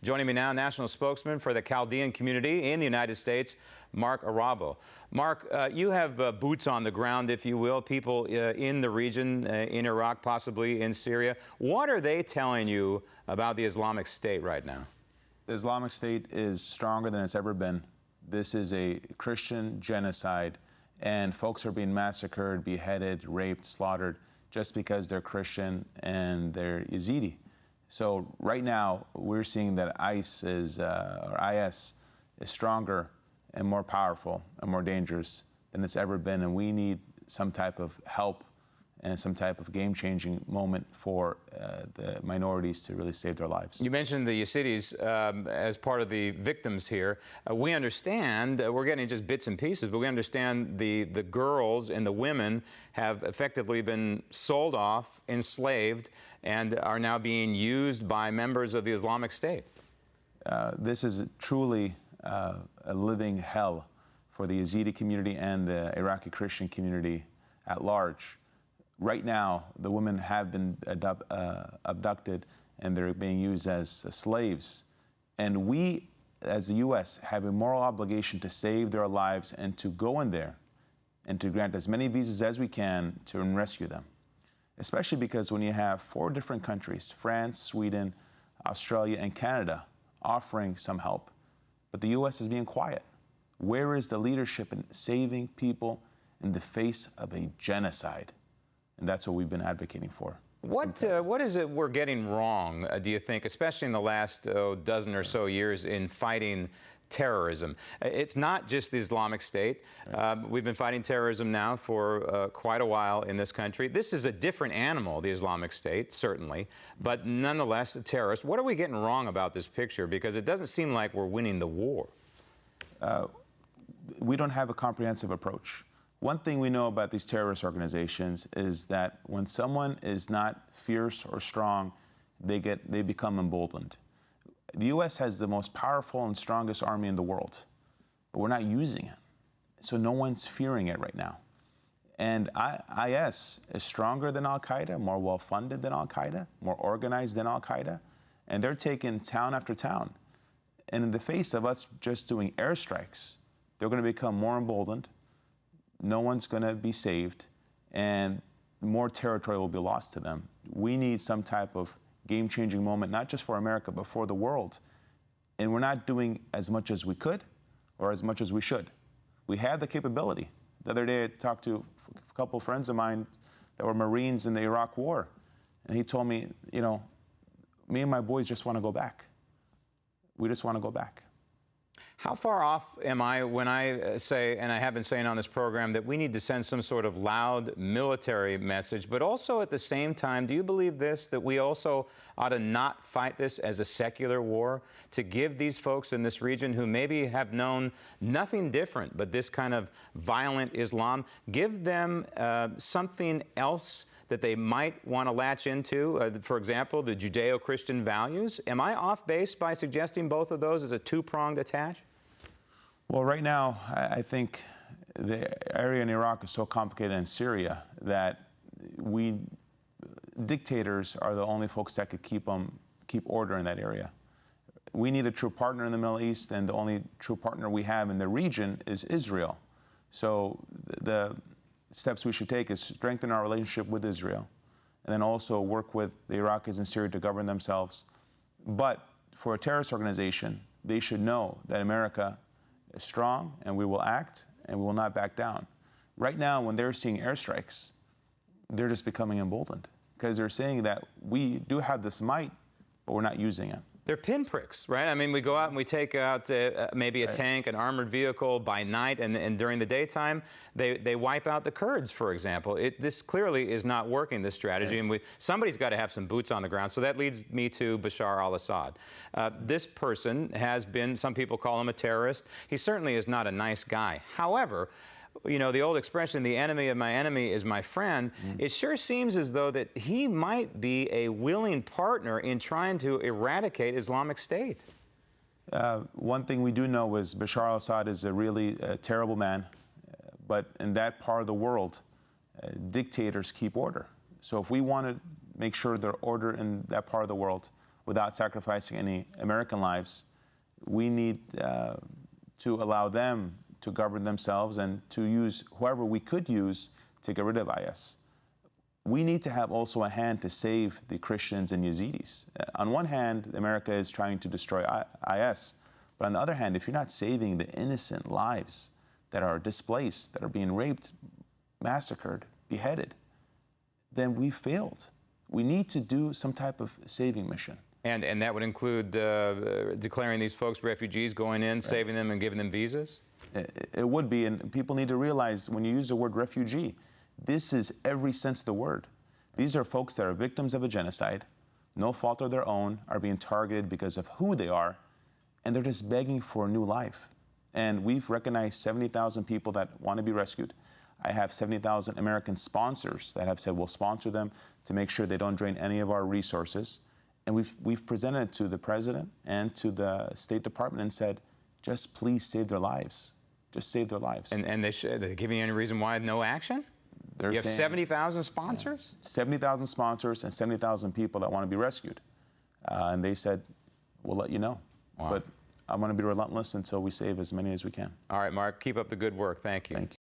Joining me now, national spokesman for the Chaldean community in the United States, Mark Arabo. Mark, you have boots on the ground, if you will, people in the region, in Iraq, possibly in Syria. What are they telling you about the Islamic State right now? The Islamic State is stronger than it's ever been. This is a Christian genocide, and folks are being massacred, beheaded, raped, slaughtered just because they're Christian and they're Yazidi. So right now, we're seeing that IS is stronger and more powerful and more dangerous than it's ever been, and we need some type of help and some type of game-changing moment for the minorities to really save their lives. You mentioned the Yazidis as part of the victims here. We understand, we're getting just bits and pieces, but we understand the girls and the women have effectively been sold off, enslaved, and are now being used by members of the Islamic State. This is truly a living hell for the Yazidi community and the Iraqi Christian community at large. Right now, the women have been abducted and they're being used as slaves. And we, as the U.S., have a moral obligation to save their lives and to go in there and to grant as many visas as we can to rescue them. Especially because when you have 4 different countries, France, Sweden, Australia, and Canada, offering some help, but the U.S. is being quiet. Where is the leadership in saving people in the face of a genocide? And that's what we've been advocating for. What is it we're getting wrong, do you think, especially in the last dozen or so years in fighting terrorism? It's not just the Islamic State. We've been fighting terrorism now for quite a while in this country. This is a different animal, the Islamic State, certainly, but nonetheless a terrorist. What are we getting wrong about this picture? Because it doesn't seem like we're winning the war. We don't have a comprehensive approach. One thing we know about these terrorist organizations is that when someone is not fierce or strong, they become emboldened. The U.S. has the most powerful and strongest army in the world, but we're not using it. So no one's fearing it right now. And IS is stronger than Al-Qaeda, more well-funded than Al-Qaeda, more organized than Al-Qaeda, and they're taking town after town. And in the face of us just doing airstrikes, they're going to become more emboldened. No one's going to be saved, and more territory will be lost to them. We need some type of game-changing moment, not just for America, but for the world. And we're not doing as much as we could or as much as we should. We have the capability. The other day, I talked to a couple of friends of mine that were Marines in the Iraq War, and he told me, you know, me and my boys just want to go back. We just want to go back. How far off am I when I say, and I have been saying on this program, that we need to send some sort of loud military message, but also at the same time, do you believe this, that we also ought to not fight this as a secular war, to give these folks in this region who maybe have known nothing different but this kind of violent Islam, give them something else that they might want to latch into, for example, the Judeo-Christian values? Am I off base by suggesting both of those as a two-pronged attack? Well, right now, I think the area in Iraq is so complicated, in Syria, that dictators are the only folks that could keep order in that area. We need a true partner in the Middle East, and the only true partner we have in the region is Israel. So the steps we should take is strengthen our relationship with Israel, and then also work with the Iraqis in Syria to govern themselves. But for a terrorist organization, they should know that America is strong, and we will act, and we will not back down. Right now, when they're seeing airstrikes, they're just becoming emboldened, because they're saying that we do have this might, but we're not using it. They're pinpricks, right? I mean, we go out and we take out maybe a tank, an armored vehicle by night, and during the daytime, they wipe out the Kurds, for example. This clearly is not working, this strategy, and somebody's got to have some boots on the ground. So that leads me to Bashar al-Assad. This person has been, some people call him a terrorist. He certainly is not a nice guy. However, you know, the old expression, the enemy of my enemy is my friend, it sure seems as though that he might be a willing partner in trying to eradicate Islamic State. One thing we do know is Bashar al-Assad is a really terrible man, but in that part of the world, dictators keep order. So if we want to make sure there's order in that part of the world, without sacrificing any American lives. We need to allow them to govern themselves and to use whoever we could use to get rid of IS. We need to have also a hand to save the Christians and Yazidis. On one hand, America is trying to destroy IS, but on the other hand, if you're not saving the innocent lives that are displaced, that are being raped, massacred, beheaded, then we failed. We need to do some type of saving mission. And that would include declaring these folks refugees, going in, right, saving them, and giving them visas? It would be, and people need to realize when you use the word refugee, this is every sense of the word. These are folks that are victims of a genocide, no fault of their own, are being targeted because of who they are, and they're just begging for a new life. And we've recognized 70,000 people that want to be rescued. I have 70,000 American sponsors that have said we'll sponsor them to make sure they don't drain any of our resources. And we've presented it to the president and to the State Department and said, just please save their lives. Just save their lives. And they're giving you any reason why no action? You have 70,000 sponsors? 70,000 sponsors and 70,000 people that want to be rescued. And they said, we'll let you know. Wow. But I want to be relentless until we save as many as we can. All right, Mark, keep up the good work. Thank you. Thank you.